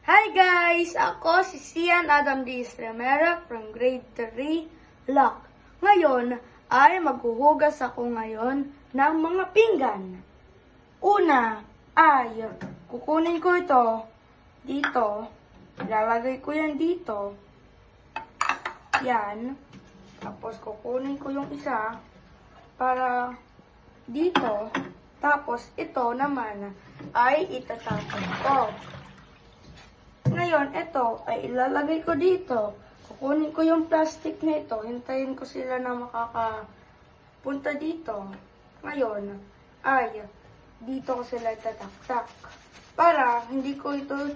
Hi guys! Ako si Sian Adam D. Estremera from grade 3 Lock. Ngayon ay maghuhugas ako ngayon ng mga pinggan. Una ay kukunin ko ito dito. Ilalagay ko yan dito. Yan. Tapos kukunin ko yung isa para dito. Tapos ito naman ay itatapon ko. Ngayon, ito ay ilalagay ko dito. Kukunin ko yung plastic na ito. Hintayin ko sila na makakapunta dito. Ngayon, ay dito ko sila itataktak. Para hindi ko ito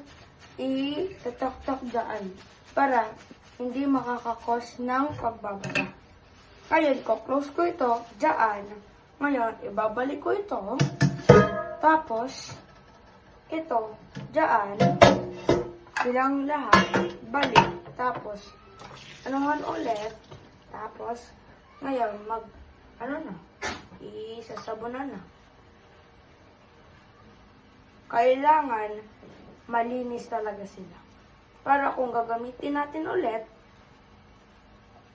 itataktak dyan. Para hindi makakakos ng pagbabara. Ngayon, close ko ito dyan. Ngayon, ibabalik ko ito. Tapos, ito, dyan. Bilang lahat, balik, tapos, anuhan ulit, tapos, ngayon, isasabunan na. Kailangan, malinis talaga sila. Para kung gagamitin natin ulit,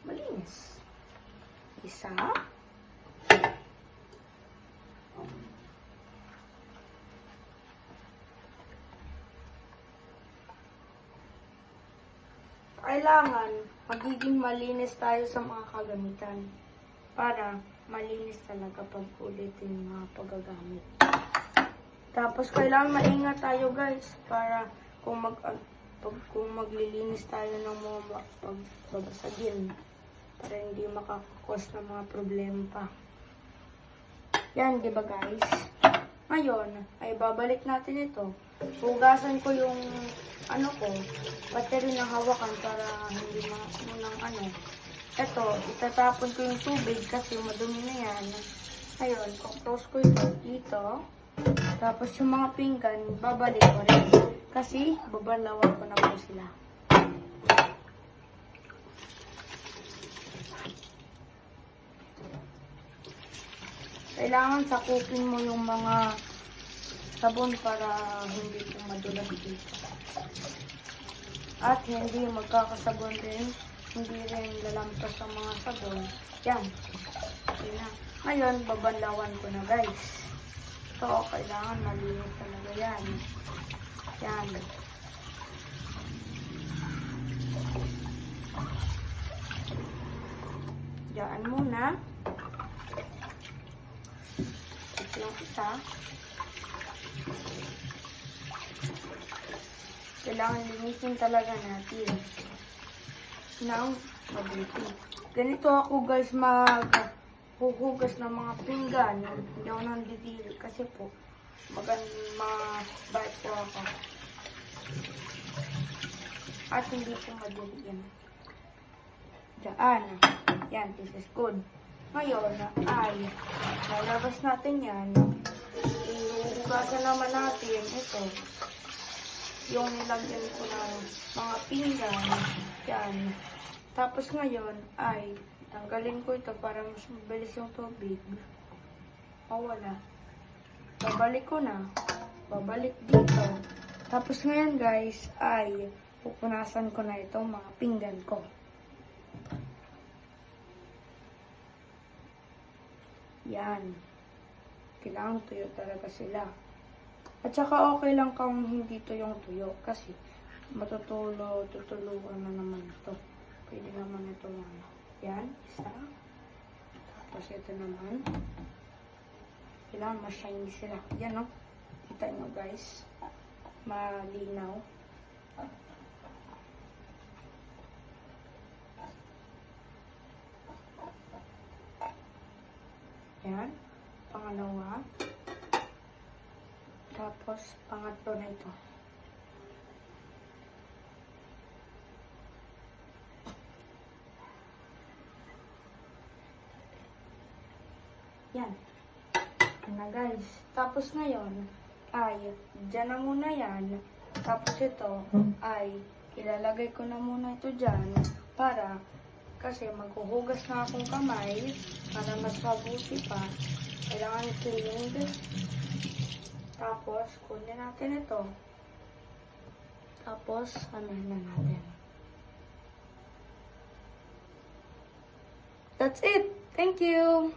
malinis. Isa. Kailangan magiging malinis tayo sa mga kagamitan para malinis talaga pag ulitin yung mga paggagamit. Tapos kailangan maingat tayo guys para kung maglilinis tayo ng mga pagbabasagin para hindi makakakos ng mga problema pa. Yan, di ba guys? Ngayon, ay babalik natin ito. Hugasan ko yung battery na hawakan para hindi munang Ito, itatapon ko yung tubig kasi madumi na yan. Ngayon, close ko ito dito. Tapos yung mga pinggan, babalik ko rin. Kasi, babalawan ko na po sila. Kailangan sakupin mo yung mga sabon para hindi po madulas dito. At hindi magkakasabon din, hindi rin lalampas ang mga sabon. Yan. Okay na. Ngayon, babanlawan ko na guys. Ito, kailangan malinis talaga yan. Yan. Diyan muna. Ito yung isa. Kailangan linisin talaga natin ng mabuti. Ganito ako guys maghuhugas ng mga pinggan. Hindi ako nandidili kasi po mabait po ako. At hindi po madili yan. Diyan. Yan, this is good. Ngayon ay lalabas natin yan. Ihuhugasan naman natin ito. Yung nilagyan ko ng mga pinggan. Yan. Tapos ngayon ay tanggalin ko ito para mas mabilis yung tubig. O wala. Babalik ko na. Babalik dito. Tapos ngayon guys ay pupunasan ko na itong mga pinggan ko. Yan. Kailangan tuyo talaga sila. At saka okay lang kung hindi to yung tuyo kasi tutuluan na naman ito. Pwede naman ito yan, isa. Tapos ito naman. Kailangan ma-shiny sila. Yan o. Kita nyo guys. Malinaw. Yan. Pangalawa. Tapos, pangatlo na ito. Yan. Yan na guys. Tapos ngayon, ay, dyan na muna yan. Tapos ito, ay, ilalagay ko na muna ito dyan. Para, kasi maghuhugas na akong kamay. Para mas mabuti pa. Kailangan cleaned. Tapos, kunin natin ito. Tapos, ano na natin. That's it. Thank you.